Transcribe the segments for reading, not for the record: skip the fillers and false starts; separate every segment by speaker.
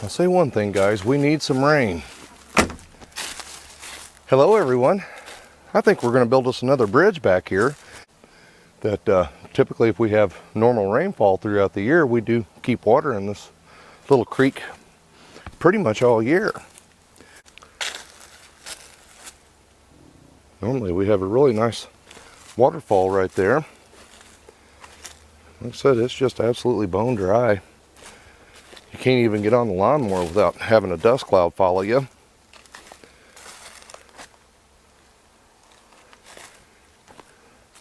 Speaker 1: I'll say one thing, guys, we need some rain. Hello everyone. I think we're going to build us another bridge back here that typically if we have normal rainfall throughout the year, we do keep water in this little creek pretty much all year. Normally we have a really nice waterfall right there. Like I said, it's just absolutely bone dry. You can't even get on the lawnmower without having a dust cloud follow you.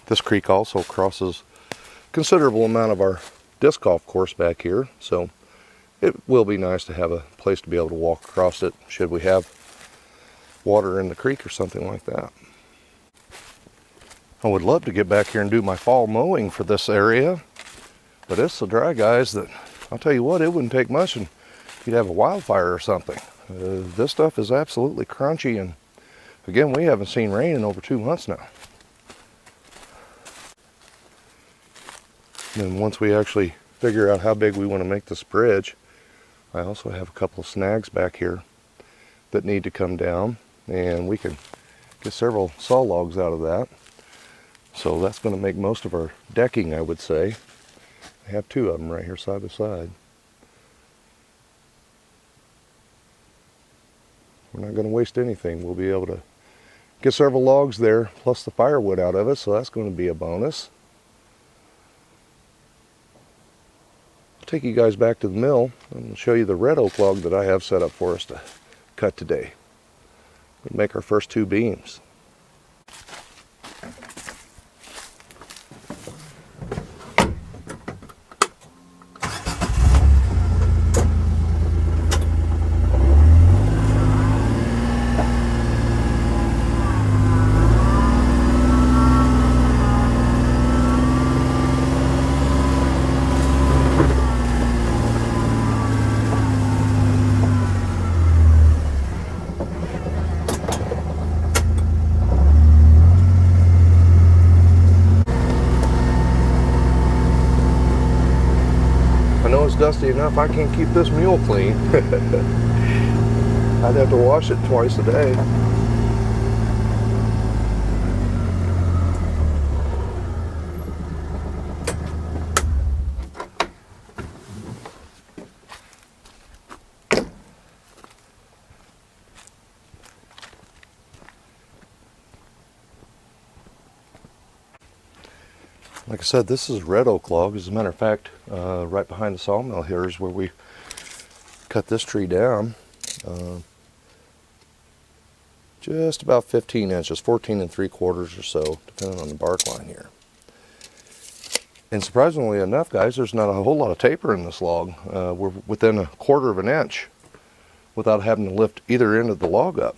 Speaker 1: This creek also crosses a considerable amount of our disc golf course back here, so it will be nice to have a place to be able to walk across it should we have water in the creek or something like that. I would love to get back here and do my fall mowing for this area, but it's so dry, guys, that I'll tell you what, it wouldn't take much and you'd have a wildfire or something. This stuff is absolutely crunchy, and again, we haven't seen rain in over 2 months now. And then once we actually figure out how big we want to make this bridge, I also have a couple of snags back here that need to come down, and we can get several saw logs out of that. So that's going to make most of our decking, I would say. I have 2 of them right here side by side. We're not going to waste anything. We'll be able to get several logs there plus the firewood out of it, so that's going to be a bonus. I'll take you guys back to the mill and show you the red oak log that I have set up for us to cut today. We'll make our first 2 beams. Dusty enough I can't keep this mule clean. I'd have to wash it twice a day. Like I said, this is red oak log. As a matter of fact, right behind the sawmill here is where we cut this tree down. Just about 15 inches, 14 3/4 or so, depending on the bark line here. And surprisingly enough, guys, there's not a whole lot of taper in this log. We're within 1/4 of an inch without having to lift either end of the log up.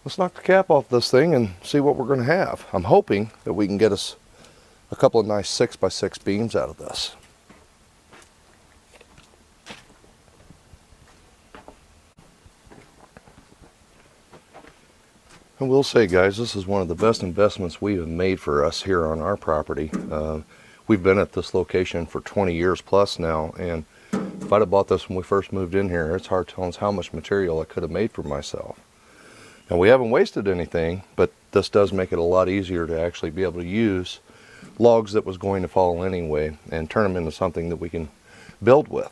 Speaker 1: Let's knock the cap off this thing and see what we're going to have. I'm hoping that we can get us a couple of nice 6x6 beams out of this. And we'll say, guys, this is one of the best investments we have made for us here on our property. We've been at this location for 20 years plus now, and if I'd have bought this when we first moved in here, it's hard telling us how much material I could have made for myself. Now, we haven't wasted anything, but this does make it a lot easier to actually be able to use logs that was going to fall anyway and turn them into something that we can build with.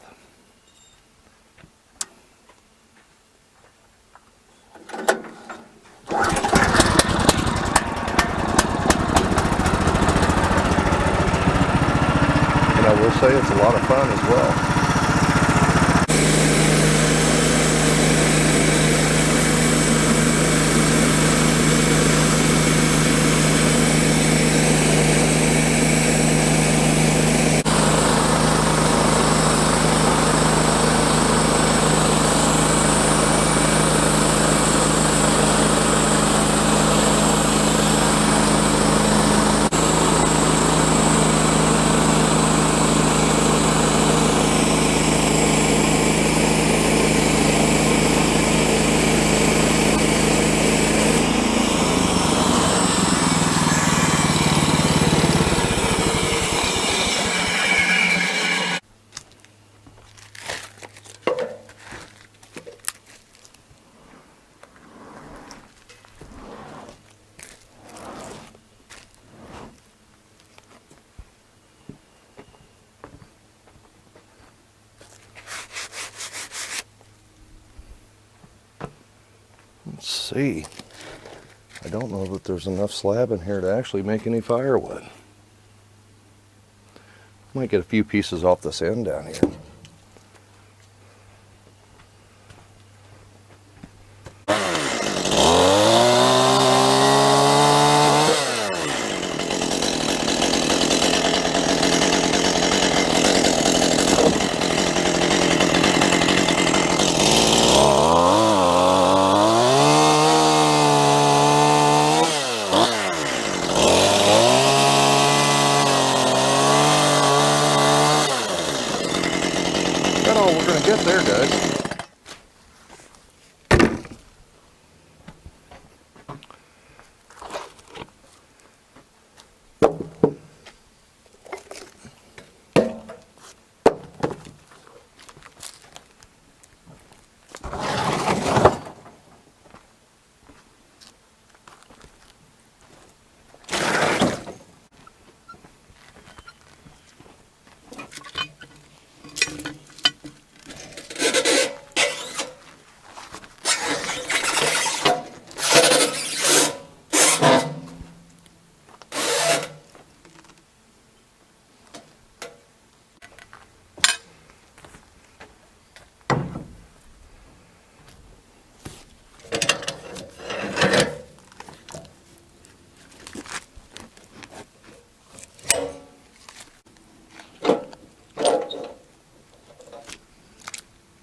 Speaker 1: And I will say it's a lot of fun as well. see. I don't know that there's enough slab in here to actually make any firewood. Might get a few pieces off this end down here. That's all we're going to get there, guys.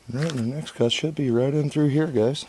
Speaker 1: Right, and the next cut should be right in through here, guys.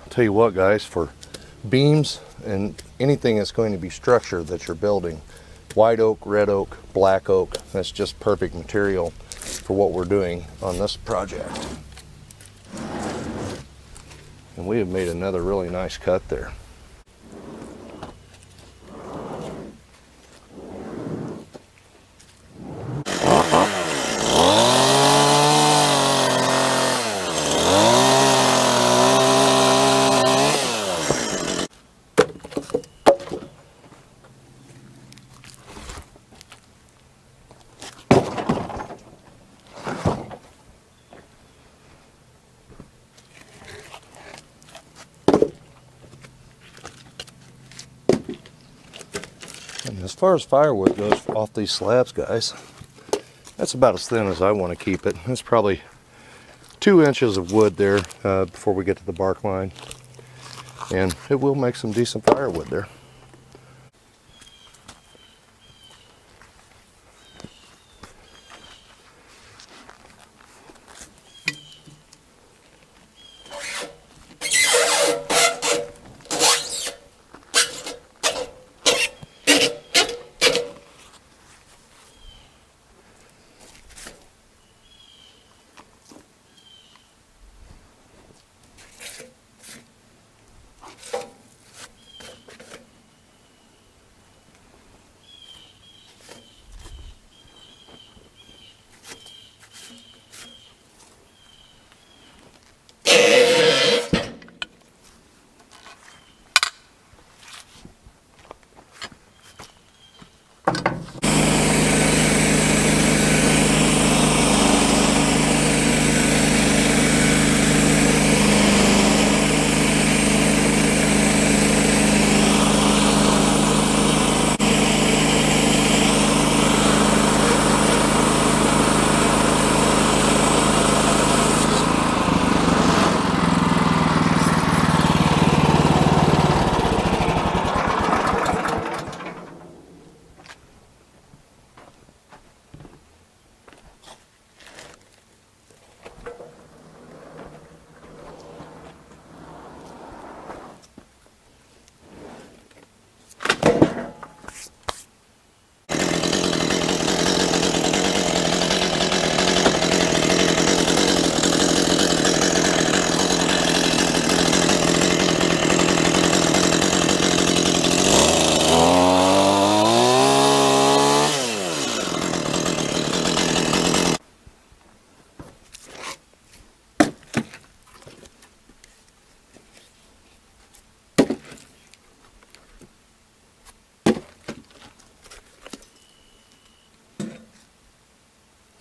Speaker 1: Tell you what, guys, for beams and anything that's going to be structure that you're building, white oak, red oak, black oak, that's just perfect material for what we're doing on this project. And we have made another really nice cut there. And as far as firewood goes off these slabs, guys, that's about as thin as I want to keep it. That's probably 2 inches of wood there before we get to the bark line. And it will make some decent firewood there.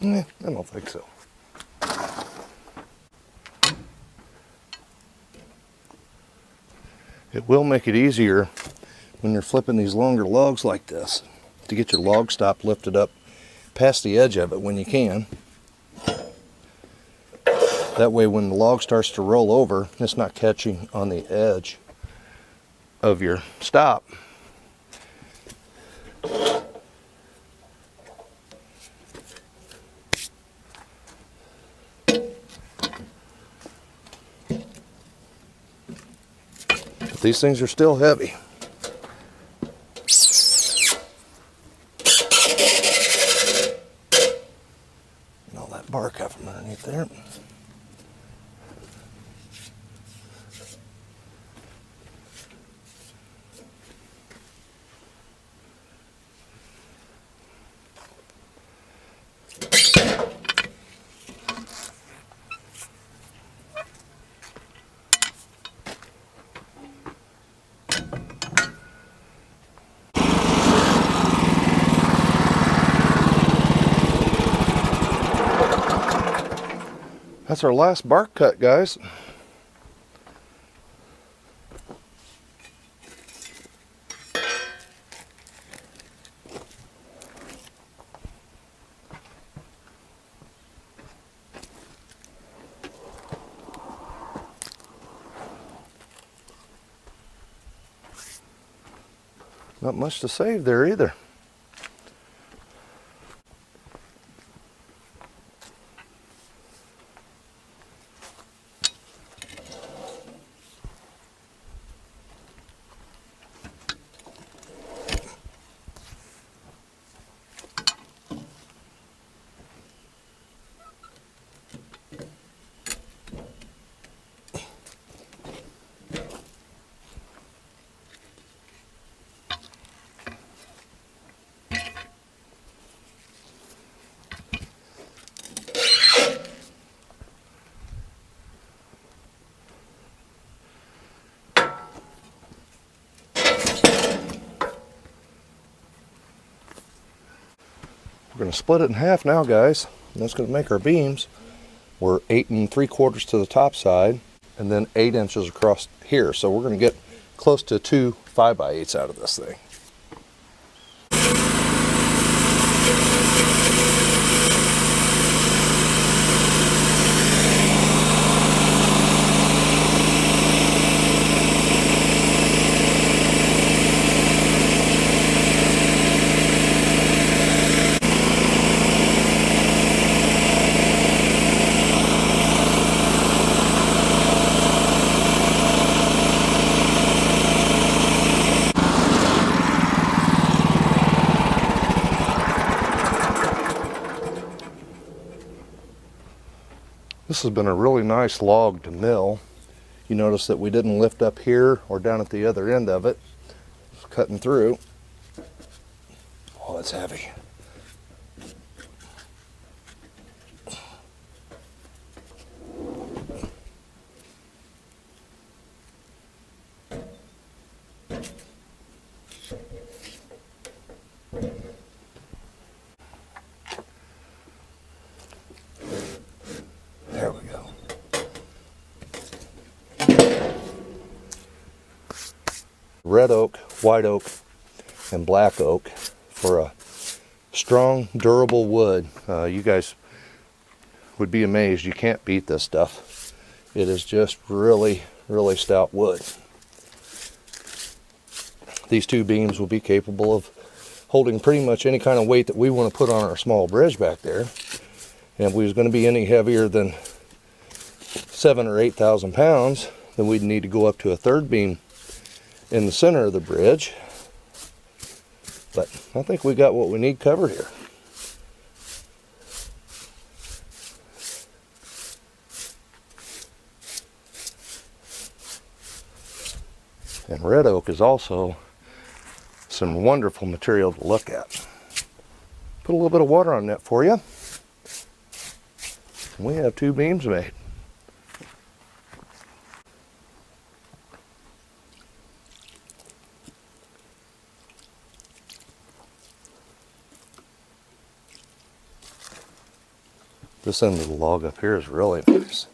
Speaker 1: I don't think so. It will make it easier when you're flipping these longer logs like this to get your log stop lifted up past the edge of it when you can. That way when the log starts to roll over, it's not catching on the edge of your stop. But these things are still heavy. And all that bark out from underneath there. That's our last bark cut, guys. Not much to save there either. We're going to split it in half now, guys. And that's going to make our beams. We're 8 3/4 to the top side, and then 8 inches across here. So we're going to get close to 2 5x8s out of this thing. This has been a really nice log to mill. You notice that we didn't lift up here or down at the other end of it. It's cutting through. Oh, it's heavy. There we go. Red oak, white oak, and black oak for a strong, durable wood. You guys would be amazed. You can't beat this stuff. It is just really, really stout wood. These two beams will be capable of holding pretty much any kind of weight that we want to put on our small bridge back there. And if we was going to be any heavier than 7,000 or 8,000 pounds, then we'd need to go up to a third beam in the center of the bridge. But I think we got what we need covered here. And red oak is also some wonderful material to look at. Put a little bit of water on that for you. And we have 2 beams made. This end of the log up here is really nice.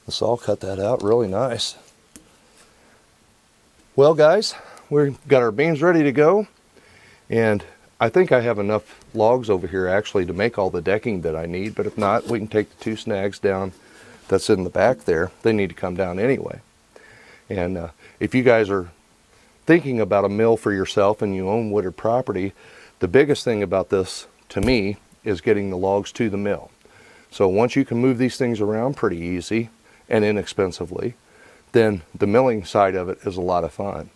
Speaker 1: The saw cut that out really nice. Well guys, we've got our beams ready to go, and I think I have enough logs over here actually to make all the decking that I need, but if not, we can take the 2 snags down that's in the back there. They need to come down anyway. And if you guys are thinking about a mill for yourself and you own wooded property, the biggest thing about this to me is getting the logs to the mill. So once you can move these things around pretty easy and inexpensively, then the milling side of it is a lot of fun.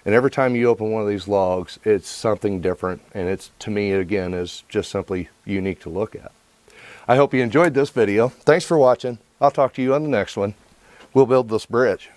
Speaker 1: And every time you open one of these logs, it's something different, and it's, to me, again, is just simply unique to look at. I hope you enjoyed this video. Thanks for watching. I'll talk to you on the next one. We'll build this bridge.